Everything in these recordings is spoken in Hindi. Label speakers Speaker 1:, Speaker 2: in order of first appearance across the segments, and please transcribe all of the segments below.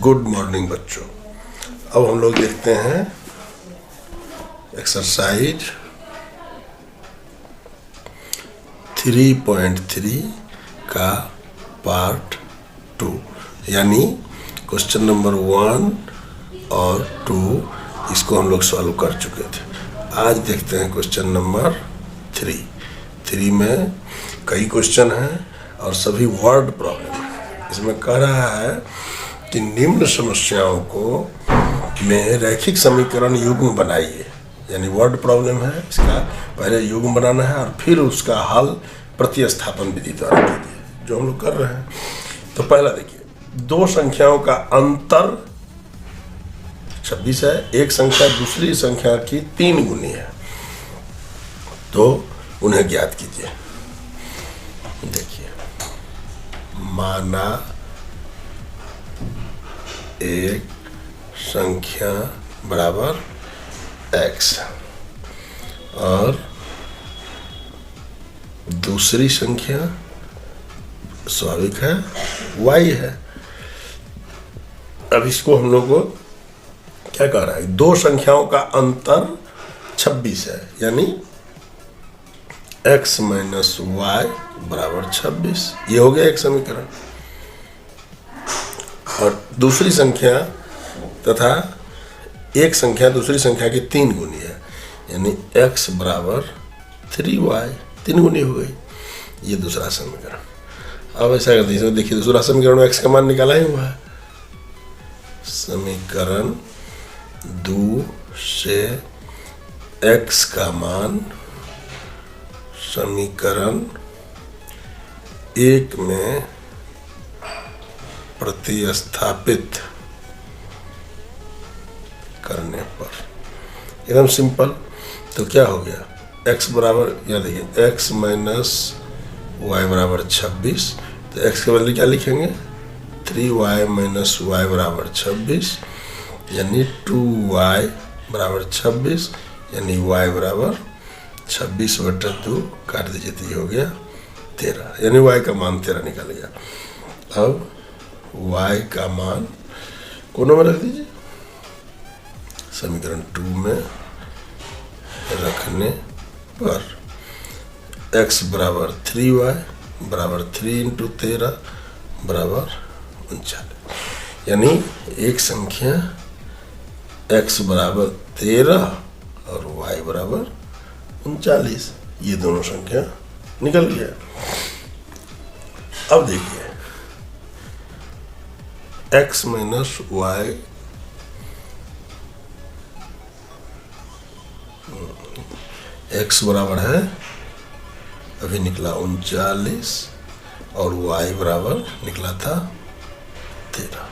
Speaker 1: गुड मॉर्निंग बच्चों। अब हम लोग देखते हैं एक्सरसाइज 3.3 का पार्ट 2, यानी क्वेश्चन नंबर 1 और 2 इसको हम लोग सॉल्व कर चुके थे। आज देखते हैं क्वेश्चन नंबर 3 में कई क्वेश्चन हैं और सभी वर्ड प्रॉब्लम है। इसमें कह रहा है कि निम्न समस्याओं को में रैखिक समीकरण युग्म बनाइए, यानी वर्ड प्रॉब्लम है। इसका पहले युग्म बनाना है और फिर उसका हल प्रतिस्थापन विधि द्वारा कीजिए, जो हम लोग कर रहे हैं। तो पहला देखिए, दो संख्याओं का अंतर 26 है, एक संख्या दूसरी संख्या की 3 गुनी है, तो उन्हें ज्ञात कीजिए। देखिए, माना एक संख्या बराबर x और दूसरी संख्या स्वाभाविक है y है। अब इसको हम लोग को क्या कह रहा है, दो संख्याओं का अंतर 26 है, यानी x माइनस वाई बराबर 26। ये हो गया एक समीकरण। और दूसरी संख्या तथा एक संख्या दूसरी संख्या की 3 गुनी है, यानी x बराबर 3y, 3 गुनी हो गई। ये दूसरा समीकरण। अब ऐसा करते हैं, देखिए दूसरा समीकरण में x का मान निकाला ही हुआ है। समीकरण 2 से x का मान समीकरण 1 में प्रतिस्थापित करने पर एकदम सिंपल। तो क्या हो गया, x बराबर, यहाँ देखिए x माइनस वाई बराबर 26, तो x के बदले क्या लिखेंगे, 3y माइनस वाई बराबर 26, यानी 2y बराबर 26, यानी y बराबर 26/2 काट दीजिए, तो ये हो गया 13, यानी y का मान 13 निकल गया। अब y का मान कोनों में रख दीजिए, समीकरण 2 में रखने पर x बराबर 3y बराबर 3 × 13 बराबर 39, यानी एक संख्या x बराबर 13 और y बराबर 39, ये दोनों संख्या निकल गया। अब देखिए, x माइनस वाई x बराबर है, अभी निकला 39 और y बराबर निकला था 13।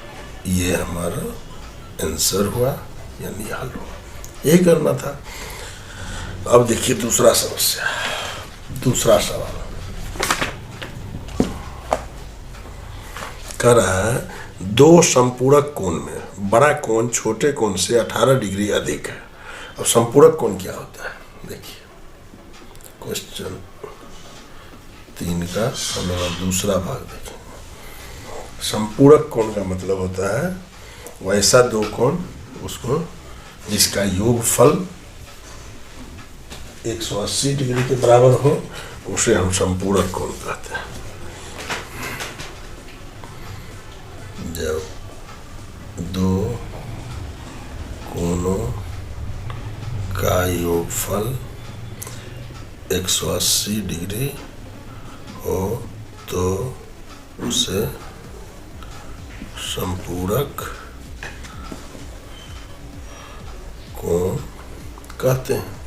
Speaker 1: ये हमारा आंसर हुआ, यानी हल हुआ। यही करना था। अब देखिए दूसरा समस्या, दूसरा सवाल कह रहा है, दो संपूरक कोण में बड़ा कोण छोटे कोण से 18 डिग्री अधिक है। अब संपूरक कोण क्या होता है, देखिए क्वेश्चन 3 का हम लोग दूसरा भाग देखेंगे। संपूरक कोण का मतलब होता है वैसा दो कोण, उसको जिसका योगफल 180 डिग्री के बराबर हो, उसे हम संपूरक कोण कहते हैं। जब दो कोणों का योगफल 180 डिग्री हो तो उसे संपूरक कोण कहते हैं।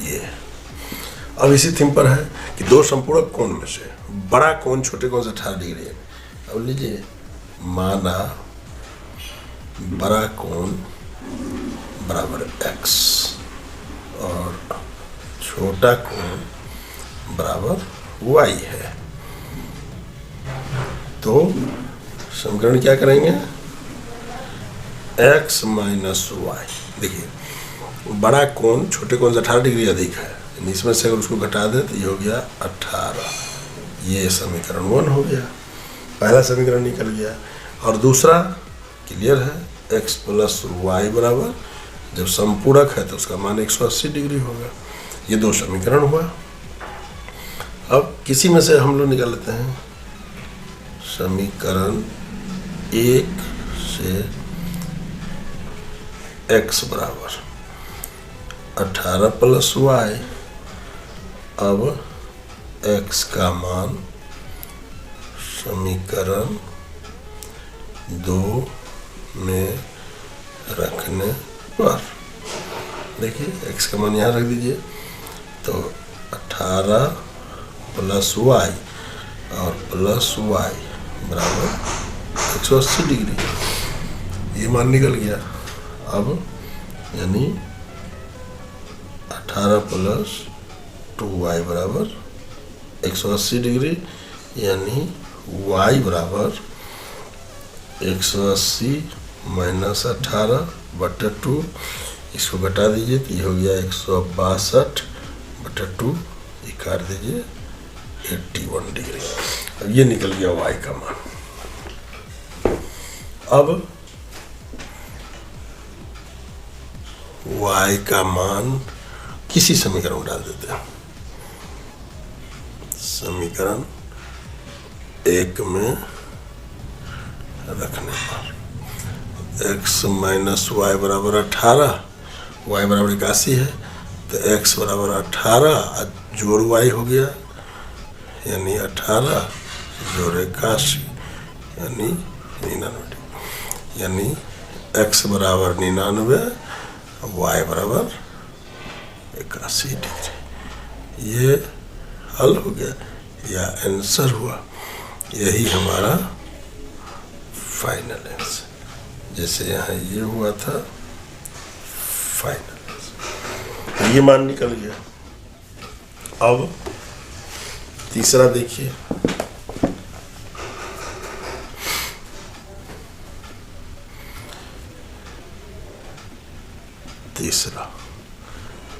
Speaker 1: ये अब इसी थीम पर है कि दो संपूरक कोण में से बड़ा कोण छोटे कोण से 18 डिग्री है। अब लीजिए, माना बड़ा कोण बराबर x और छोटा कोण बराबर y है, तो समीकरण क्या करेंगे, x माइनस वाई। देखिए, बड़ा कोण छोटे कोण से 18 डिग्री अधिक है, इसमें से अगर उसको घटा दे तो ये हो गया 18। ये समीकरण 1 हो गया, पहला समीकरण निकल गया। और दूसरा क्लियर है? x प्लस वाई बराबर, जब समपूरक है तो उसका मान 180 डिग्री होगा। ये दो समीकरण हुआ। अब किसी में से हम लोग निकाल लेते हैं समीकरण 1 से x बराबर 18 प्लस वाई। अब x का मान समीकरण 2 में रखने पर, देखिए x का मान यहाँ रख दीजिए, तो 18 प्लस वाई और प्लस वाई बराबर 180 डिग्री, ये मान निकल गया। अब यानी 18 प्लस 2y बराबर 180 डिग्री, यानी y बराबर 180 माइनस 18/2, इसको घटा दीजिए तो ये हो गया 162/2, ये काट दीजिए 81 डिग्री। अब ये निकल गया y का मान। अब y का मान किसी समीकरण में डाल देते हैं। समीकरण 1 में रखने पर x माइनस वाई बराबर 18, y बराबर 81 है, तो x बराबर 18 जोड़ y हो गया, यानी 18 जोड़ 81 यानी 99, यानी x बराबर 99, y बराबर 81 डिग्री। ये हल हो गया या आंसर हुआ। यही हमारा फाइनल आंसर, जैसे यहाँ ये हुआ था फाइनल आंसर, ये मान निकल गया। अब तीसरा देखिए, तीसरा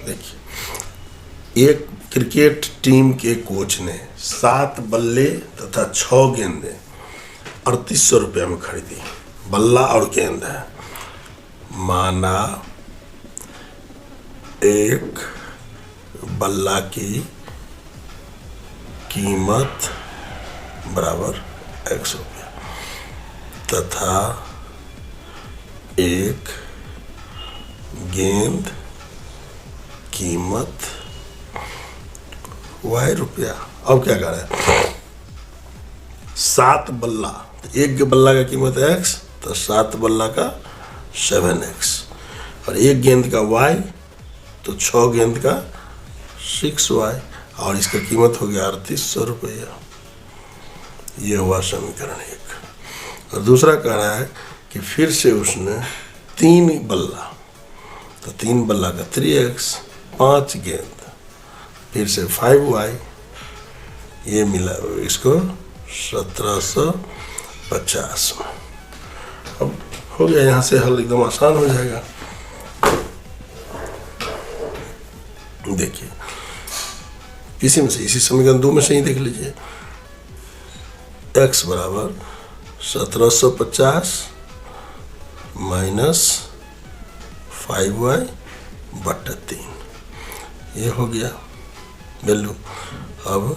Speaker 1: देखिए, एक क्रिकेट टीम के कोच ने 7 बल्ले तथा 6 गेंदें 3800 रुपये में खरीदी। बल्ला और गेंद है। माना एक बल्ला की कीमत बराबर 100 रुपया तथा एक गेंद कीमत y रुपया। अब क्या कर रहा है? 7 बल्ला, तो एक बल्ला का कीमत है x, तो 7 बल्ला का 7x, और एक गेंद का y, तो 6 गेंद का 6y, और इसका कीमत हो गया 3800 रुपया। ये हुआ समीकरण 1। और दूसरा कह रहा है कि फिर से उसने 3 बल्ला, तो 3 बल्ला का 3x, 5 गेंद, फिर से 5y, ये मिला इसको 1750 में। अब हो गया, यहाँ से हल एकदम आसान हो जाएगा। देखिए, किसी में से, इसी समीकरण 2 में से ही देख लीजिए। x बराबर 1750 माइनस 5y/3, ये हो गया वैल्यू। अब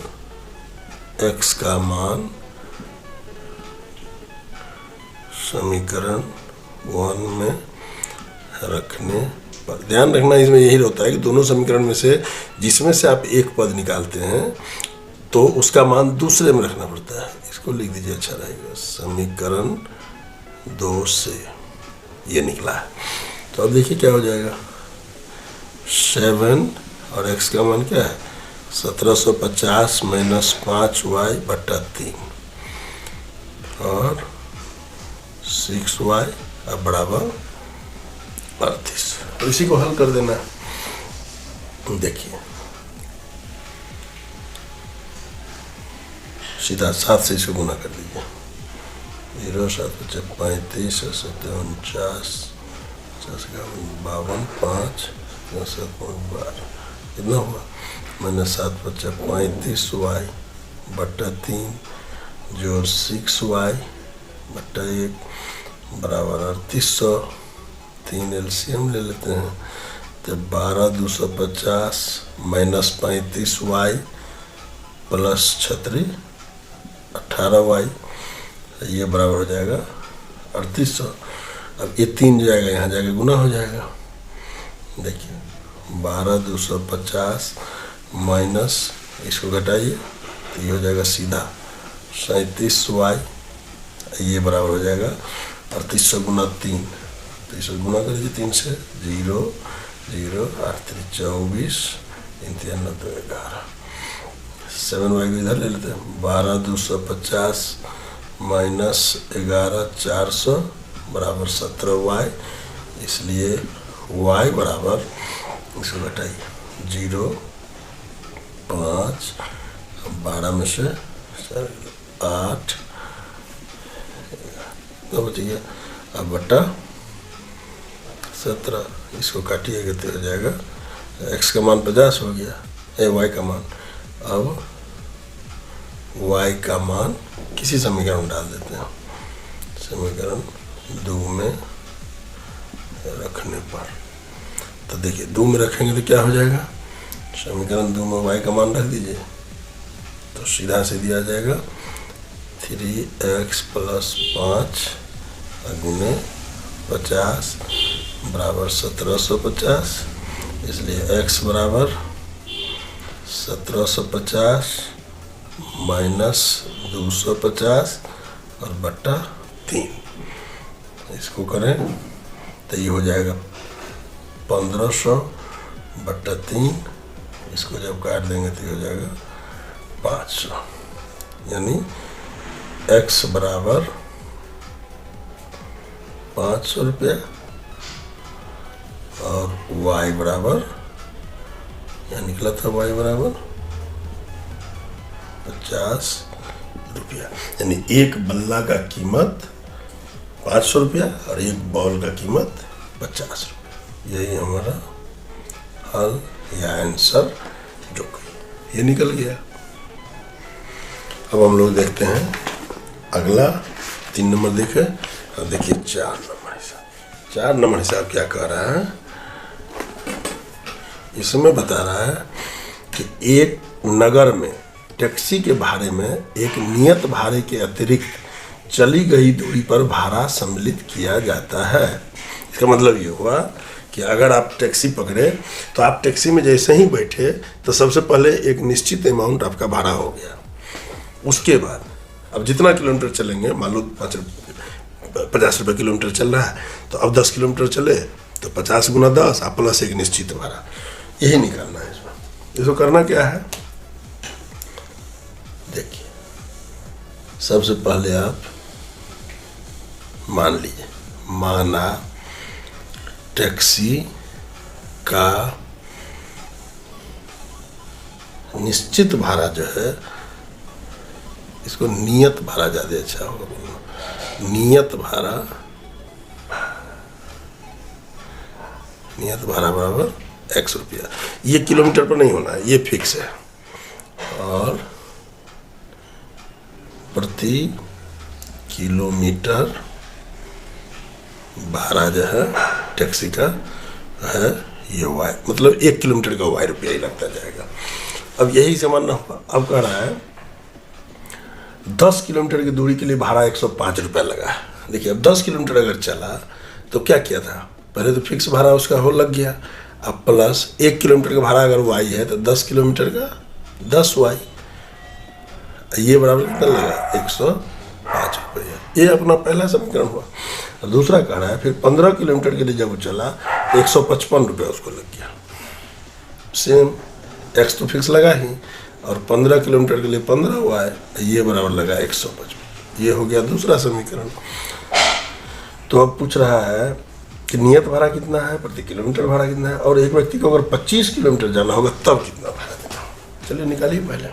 Speaker 1: x का मान समीकरण 1 में रखने पर, ध्यान रखना इसमें यही होता है कि दोनों समीकरण में से जिसमें से आप एक पद निकालते हैं तो उसका मान दूसरे में रखना पड़ता है। इसको लिख दीजिए, अच्छा रहेगा। समीकरण 2 से ये निकला है, तो अब देखिए क्या हो जाएगा। 7 और x का मान क्या है? 1750 माइनस 5y/3 और 6y अब बराबर 38। तो इसी को हल कर देना। देखिए, सीधा 7 से इसको गुना कर दीजिए। 0 7 5 35 49 52 5 12 कितना हुआ? मैंने 7 × 35y/3 जोड़ 6y/1 बराबर 3800, 3 LCM ले लेते हैं तो 12,250 माइनस 35y प्लस 36 18y, ये बराबर हो जाएगा 3800। अब ये 3 जाएगा यहाँ जाके गुना हो जाएगा। देखिए 12,250 माइनस इसको घटाइए तो ये हो जाएगा सीधा 37y, ये बराबर हो जाएगा 3800 गुना 3, तो इसे गुना करिए 3 से, 0 0 8 24 3 9 11, 7y को इधर ले लेते हैं। 12,250 माइनस 11,400 बराबर 17y, इसलिए y बराबर, इसको घटाइए 0 5 12 में से 8 तो बच गया। अब बटा 17, इसको काटिएगा तो हो जाएगा x का मान 50 हो गया, y का मान। अब y का मान किसी समीकरण में डाल देते हैं, समीकरण 2 में रखने पर, तो देखिए 2 में रखेंगे तो क्या हो जाएगा, समीकरण 2 में y का मान रख दीजिए तो सीधा से दिया जाएगा 3x प्लस 5 गुने 50 बराबर 1750, इसलिए x बराबर 1750 माइनस 250 और बट्टा 3, इसको करें तो ये हो जाएगा 1500 बट्टा 3, इसको जब काट देंगे तो ये हो जाएगा 500, यानी x बराबर 500 रुपया और y बराबर, यहाँ निकला था y बराबर 50 रुपया, यानी एक बल्ला का कीमत 500 रुपया और एक बॉल का कीमत 50 रुपया। यही हमारा हल या आंसर जो ये निकल गया। अब हम लोग देखते हैं अगला 3 नंबर देखें, अब देखिए 4 नंबर हिसाब। 4 नंबर हिसाब क्या कह रहा है, इसमें बता रहा है कि एक नगर में टैक्सी के भाड़े में एक नियत भाड़े के अतिरिक्त चली गई दूरी पर भाड़ा सम्मिलित किया जाता है। इसका मतलब ये हुआ कि अगर आप टैक्सी पकड़े तो आप टैक्सी में जैसे ही बैठे तो सबसे पहले एक निश्चित अमाउंट आपका भाड़ा हो गया, उसके बाद अब जितना किलोमीटर चलेंगे, मान लो 50 रुपये किलोमीटर चल रहा है तो अब 10 किलोमीटर चले तो 50 गुना 10 आप प्लस एक निश्चित भाड़ा, यही निकालना है इसमें। इसको करना क्या है, देखिए सबसे पहले आप मान लीजिए, माना टैक्सी का निश्चित भाड़ा जो है, इसको नियत भाड़ा ज़्यादा अच्छा होगा, नियत भाड़ा बराबर x रुपया, ये किलोमीटर पर नहीं होना है, ये फिक्स है, और प्रति किलोमीटर भाड़ा जो है टैक्सी का है ये y, मतलब 1 किलोमीटर का y रुपया ही लगता जाएगा। अब यही सामान हुआ, अब कह रहा है 10 किलोमीटर की दूरी के लिए भाड़ा 105 रुपया लगा। देखिए अब 10 किलोमीटर अगर चला तो क्या किया था, पहले तो फिक्स भाड़ा उसका हो लग गया, अब प्लस 1 किलोमीटर का भाड़ा अगर y है तो 10 किलोमीटर का 10y, ये बराबर कितना लगा 105 रुपया। ये अपना पहला समीकरण हुआ। और दूसरा कह रहा है फिर 15 किलोमीटर के लिए जब वो चला तो 155 रुपया उसको लग गया, सेम x तो फिक्स लगा ही, और 15 किलोमीटर के लिए 15 हुआ है, ये बराबर लगा 155। ये हो गया दूसरा समीकरण। तो अब पूछ रहा है कि नियत भाड़ा कितना है, प्रति किलोमीटर भाड़ा कितना है, और एक व्यक्ति को अगर 25 किलोमीटर जाना होगा तब कितना भाड़ा देना होगा। चलिए निकालिए पहले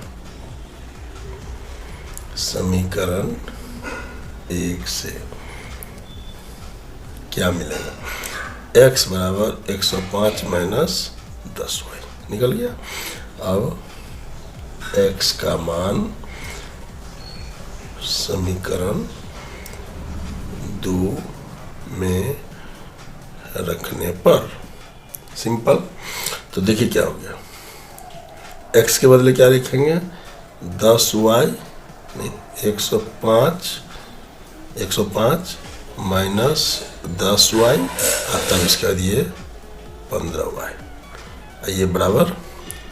Speaker 1: समीकरण 1 से क्या मिलेगा, x बराबर 105 माइनस 10y निकल गया। अब x का मान समीकरण 2 में रखने पर। सिंपल। तो देखिए क्या हो गया, x के बदले क्या लिखेंगे, 10y नहीं 105 माइनस 10y तब इसका दिए 15y, ये बराबर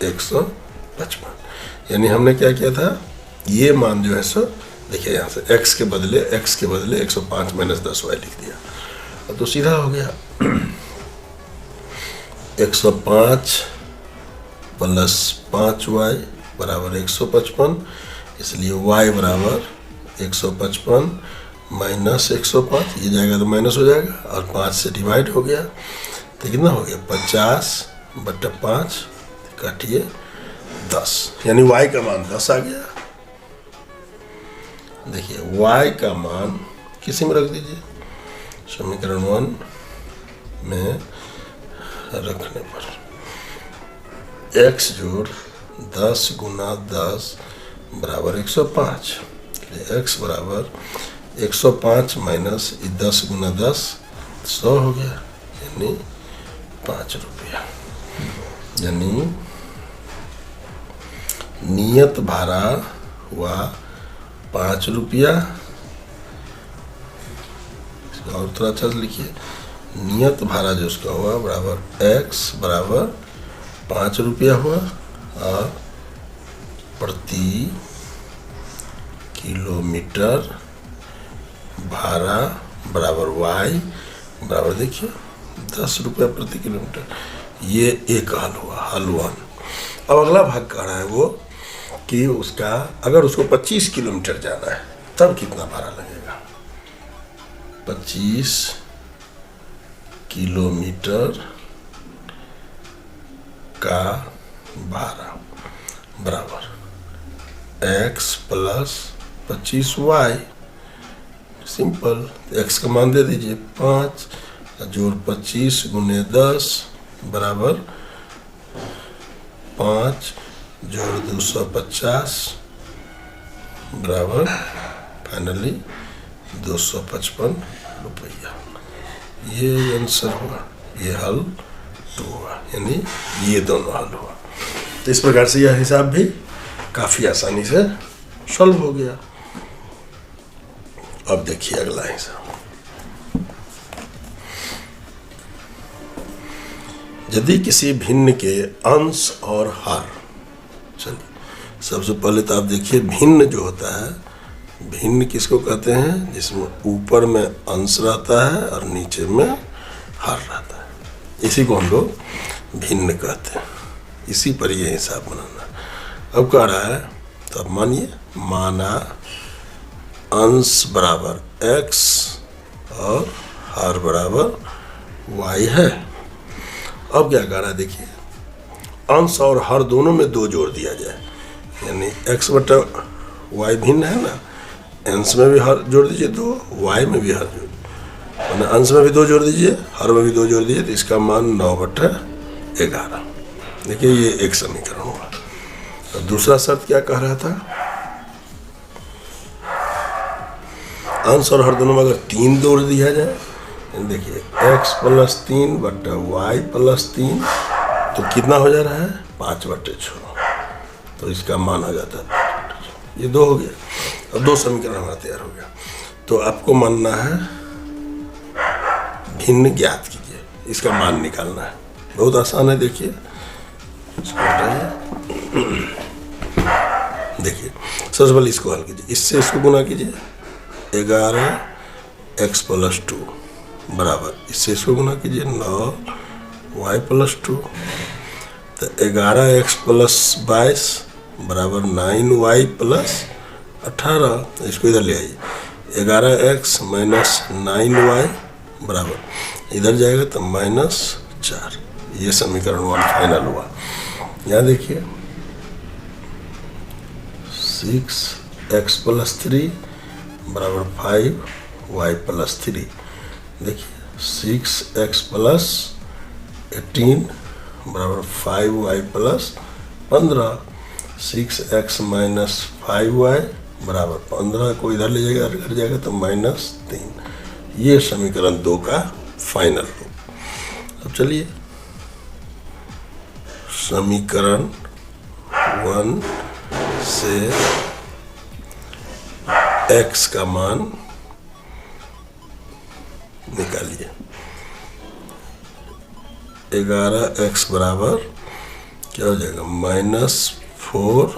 Speaker 1: 155। यानी हमने क्या किया था, ये मान जो है सो देखिए यहाँ से x के बदले 105 माइनस 10y लिख दिया, और तो सीधा हो गया 105 प्लस 5y बराबर 155, इसलिए y बराबर 155 माइनस 105, ये जाएगा तो माइनस हो जाएगा, और 5 से डिवाइड हो गया तो कितना हो गया 50/5 काटिए 10, यानी y का मान 10 आ गया। देखिए y का मान किसी में रख दीजिए, समीकरण 1 में रखने पर x जोड़ 10 गुना 10 बराबर 105, x बराबर 105 माइनस 10 गुना 10 100 हो गया, यानी 5 रुपया। यानी नियत भाड़ा हुआ 5 रुपया। और थोड़ा अच्छा लिखिए, नियत भाड़ा जो उसका हुआ बराबर x बराबर 5 रुपया हुआ, और प्रति किलोमीटर भाड़ा बराबर y बराबर देखिए 10 रुपया प्रति किलोमीटर। ये एक हल हुआ, हल 1। अब अगला भाग कह रहा है वो कि उसका अगर उसको 25 किलोमीटर जाना है तब कितना भाड़ा लगेगा। 25 किलोमीटर का भाड़ा बराबर x plus 25y। Simple, x का मान दे दीजिए 5 जोड़ 25 गुने 10 बराबर 5 जोड़ 250 बराबर फाइनली 255 रुपया। ये आंसर हुआ, ये हल 2 हुआ, यानी ये दोनों हल हुआ। तो इस प्रकार से यह हिसाब भी काफ़ी आसानी से सॉल्व हो गया। अब देखिए अगला हिसाब। यदि किसी भिन्न के अंश और हर, चलिए सबसे पहले तो आप देखिए भिन्न जो होता है, भिन्न किसको कहते हैं, जिसमें ऊपर में अंश रहता है और नीचे में हर रहता है, इसी को हम लोग भिन्न कहते हैं। इसी पर ये हिसाब बनाना। अब कह रहा है, तो अब मानिए, माना अंश बराबर x और हर बराबर y है। अब क्या कह रहा है, देखिए अंश और हर दोनों में 2 जोड़ दिया जाए, यानी x बटा y भिन्न है ना, अंश में भी हर जोड़ दीजिए 2, y में भी हर जोड़, मैंने अंश में भी 2 जोड़ दीजिए, हर में भी 2 जोड़ दीजिए, तो इसका मान 9/11। देखिए ये एक समीकरण हुआ। तो दूसरा शर्त क्या कह रहा था, अंश और हर दोनों में अगर 3 जोड़ दिया जाए, देखिए x प्लस 3 बटा y प्लस 3, तो कितना हो जा रहा है 5/6, तो इसका मान हो जाता है, ये 2 हो गया। अब 2 समीकरण हमारा तैयार हो गया। तो आपको मानना है भिन्न ज्ञात कीजिए, इसका मान निकालना है, बहुत आसान है। देखिए इसको हटाइए, देखिए सबसे पहले इसको हल कीजिए, इससे इसको गुना कीजिए, 11x प्लस 2 बराबर, इससे इसको गुना कीजिए 9y प्लस 2, तो 11x प्लस 22 बराबर 9y प्लस 18, इसको इधर ले आइए, 11x माइनस 9y बराबर इधर जाएगा तो -4। ये समीकरण 1 फाइनल हुआ। यहाँ देखिए 6x प्लस 3 बराबर 5y प्लस 3। देखिए 6x प्लस 18 बराबर 5y plus 15। 6x minus 5y बराबर 15 को इधर ले जाएगा, इधर जाएगा तो -3। ये समीकरण 2 का फाइनल रूप। अब चलिए समीकरण 1 से x का मान निकालिए। 11x बराबर क्या हो जाएगा, -4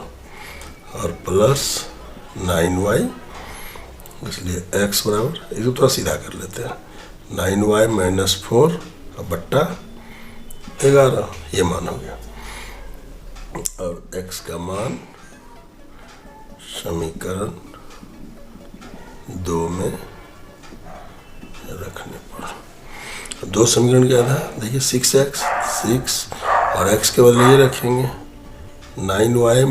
Speaker 1: और +9y, इसलिए x बराबर, इसको थोड़ा सीधा कर लेते हैं, 9y - 4 बट्टा 11, ये मान हो गया। और x का मान समीकरण 2 में रखने पर 2 समीकरण क्या था, देखिए 6x 6 और x के बदले ये रखेंगे 9y -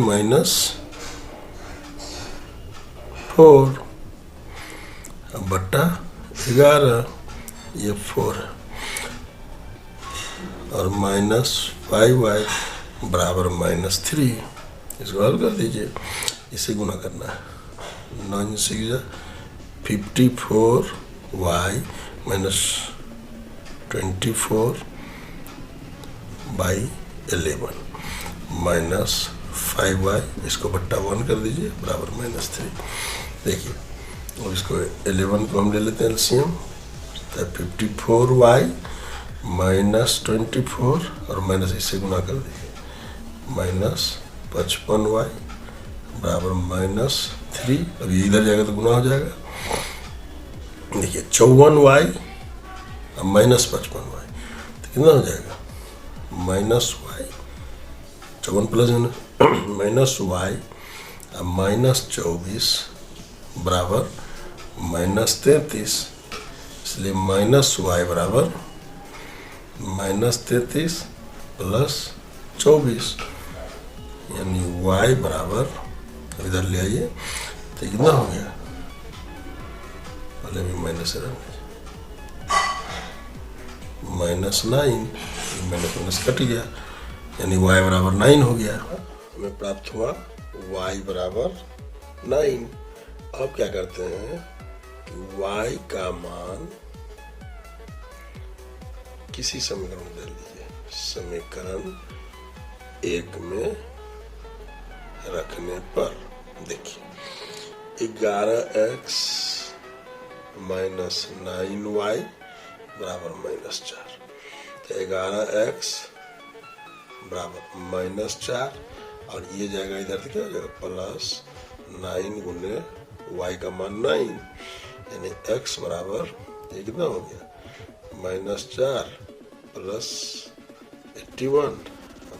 Speaker 1: 4 बट्टा 11, ये 4 है, और -5y बराबर -3, इसको हल कर दीजिए, इसे गुना करना है, 9 6 54y - 24/11 -5y, इसको बट्टा 1 कर दीजिए, बराबर -3। देखिए, और इसको 11 को हम ले लेते हैं एलसीएम, 54y -24 और माइनस इससे गुना कर दीजिए, -55y बराबर -3, अब ये इधर जाएगा तो गुना हो जाएगा। देखिए 54y अब -55y, तो कितना हो जाएगा, -y 54 प्लस -y अब -24 बराबर -33, इसलिए -y बराबर -33 + 24, यानी y बराबर, इधर ले आइए, तो कितना हो गया, पहले भी माइनस -9, माइनस कट गया, यानी y बराबर 9 हो गया। हमें प्राप्त हुआ y बराबर 9। अब क्या करते हैं कि y का मान किसी समीकरण में डाल दीजिए, समीकरण 1 में रखने पर देखिए 11x - 9y बराबर -4, तो 11x बराबर -4, और ये जाएगा इधर, तो क्या हो जाएगा, +9 गुने y का मान 9, यानी x बराबर, ये कितना हो गया, -4 + 81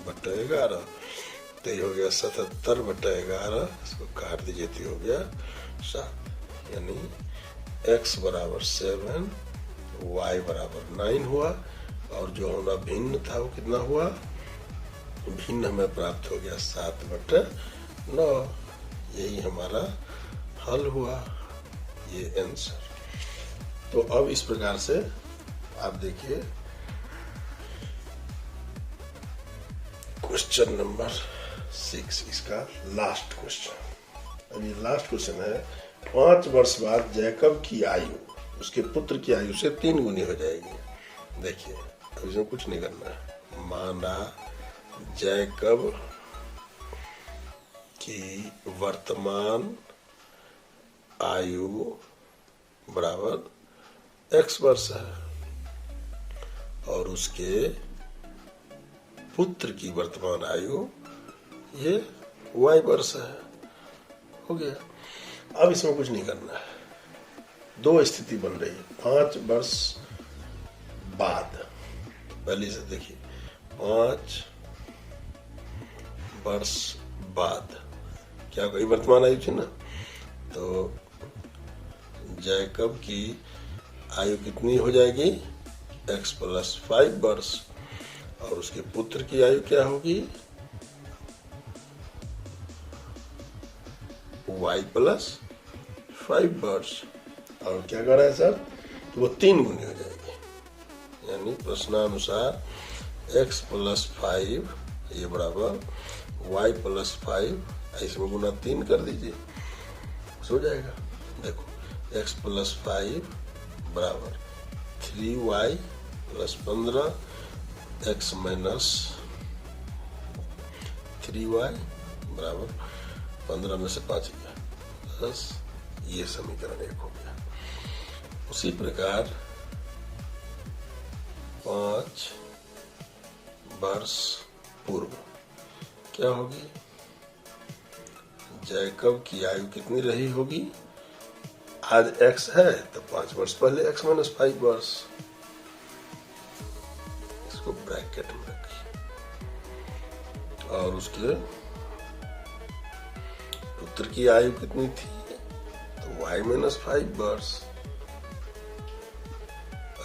Speaker 1: बट्टा 11, तो ये हो गया 77 बट्टा 11, इसको काट दीजिए तो हो गया 7, यानी x बराबर 7, y बराबर 9 हुआ, और जो होना भिन्न था वो कितना हुआ, भिन्न हमें प्राप्त हो गया 7/9, यही हमारा हल हुआ, ये आंसर। तो अब इस प्रकार से आप देखिए क्वेश्चन नंबर 6, इसका लास्ट क्वेश्चन। अब ये लास्ट क्वेश्चन है, 5 वर्ष बाद जैकब की आयु उसके पुत्र की आयु से 3 गुनी हो जाएगी। देखिए अब इसमें कुछ नहीं करना है, माना जैकब की वर्तमान आयु बराबर x वर्ष है, और उसके पुत्र की वर्तमान आयु ये y वर्ष है, हो गया। अब इसमें कुछ नहीं करना है, 2 स्थिति बन रही है, 5 वर्ष बाद, पहले से देखिए 5 वर्ष बाद क्या होगा, वर्तमान आयु थी ना, तो जैकब की आयु कितनी हो जाएगी, x + 5 वर्ष, और उसके पुत्र की आयु क्या होगी, y + 5 वर्ष, और क्या कर रहा है सर, तो वो 3 गुनी हो जाएगी, यानी प्रश्नानुसार x + 5 ये बराबर y + 5, ऐसे में गुना 3 कर दीजिए, हो जाएगा। देखो x + 5 बराबर 3y plus 15 x minus 3y बराबर 15 में से 5 गया 10। ये समीकरण 1 हो गया। उसी प्रकार 5 वर्ष पूर्व क्या होगी, जैकब की आयु कितनी रही होगी, आज x है तो 5 वर्ष पहले x माइनस 5 वर्ष, इसको ब्रैकेट में रखिए, और उसके पुत्र की आयु कितनी थी तो y माइनस 5 वर्ष।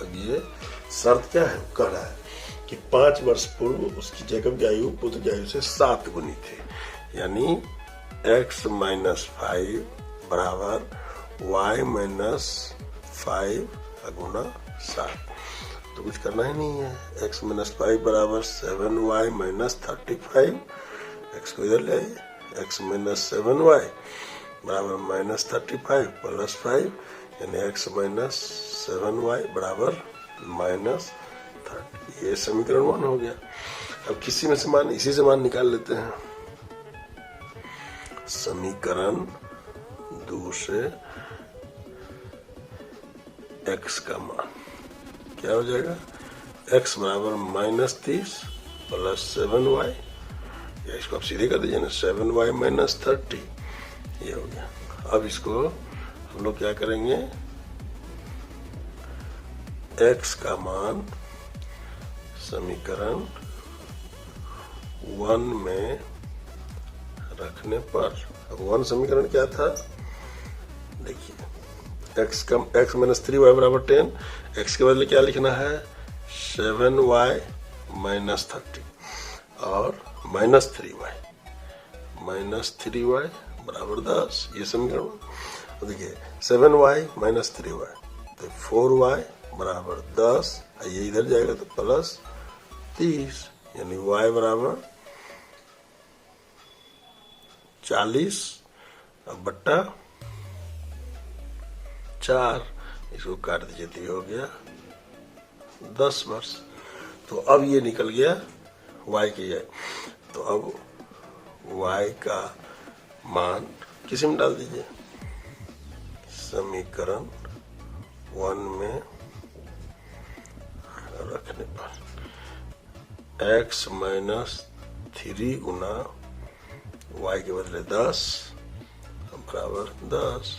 Speaker 1: अब ये शर्त क्या है, कह रहा है कि 5 वर्ष पूर्व उसकी जैकब की आयु पुत्र की आयु से 7 गुनी थे, यानी x माइनस 5 बराबर y माइनस 5 गुना 7। तो कुछ करना ही नहीं है, x माइनस 5 बराबर 7y माइनस 35, x को इधर ले आइए, x माइनस 7y बराबर माइनस 35 प्लस 5, यानी x माइनस 7y बराबर माइनस 30। ये समीकरण 1 हो गया। अब किसी में से मान, इसी से मान निकाल लेते हैं। समीकरण 2 से x का मान क्या हो जाएगा, x बराबर माइनस 30 प्लस 7y, या इसको आप सीधे कर दीजिए ना, 7y माइनस 30, ये हो गया। अब इसको हम लोग क्या करेंगे, x का मान समीकरण 1 में रखने पर, अब 1 समीकरण क्या था, देखिए x माइनस 3y बराबर 10, x के बदले क्या लिखना है 7y माइनस 30 और माइनस 3y बराबर 10, ये समीकरण। देखिए 7y माइनस 3y तो 4y बराबर 10, ये इधर जाएगा तो प्लस 30, यानी y बराबर 40 बट्टा 4, इसको काट दीजिए तो ये हो गया 10 वर्ष। तो अब ये निकल गया y की है, तो अब y का मान किसी में डाल दीजिए, समीकरण 1 में रखने पर x माइनस 3 गुना y के बदले 10 बराबर 10,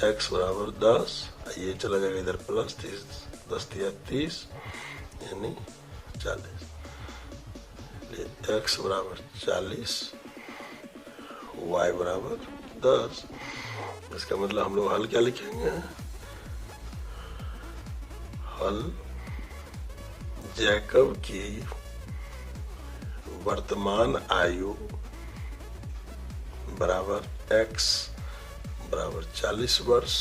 Speaker 1: x बराबर 10, ये चला जाएगा इधर प्लस 30, 10 दिया 30 यानी 40, x बराबर 40, y बराबर 10। इसका मतलब हम लोग हल क्या लिखेंगे, हल जैकब की वर्तमान आयु बराबर x बराबर 40 वर्ष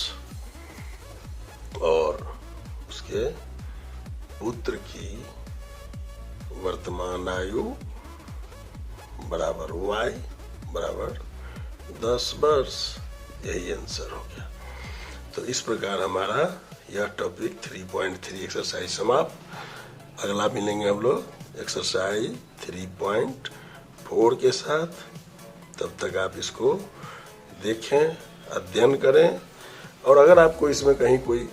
Speaker 1: और उसके पुत्र की वर्तमान आयु बराबर y बराबर 10 वर्ष, यही आंसर हो गया। तो इस प्रकार हमारा यह टॉपिक 3.3 एक्सरसाइज समाप्त। अगला मिलेंगे हम लोग एक्सरसाइज 3.4 के साथ। तब तक आप इसको देखें, अध्ययन करें, और अगर आपको इसमें कहीं कोई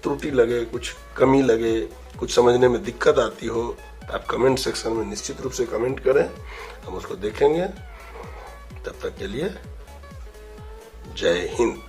Speaker 1: त्रुटि लगे, कुछ कमी लगे, कुछ समझने में दिक्कत आती हो, तो आप कमेंट सेक्शन में निश्चित रूप से कमेंट करें, हम उसको देखेंगे। तब तक के लिए जय हिंद।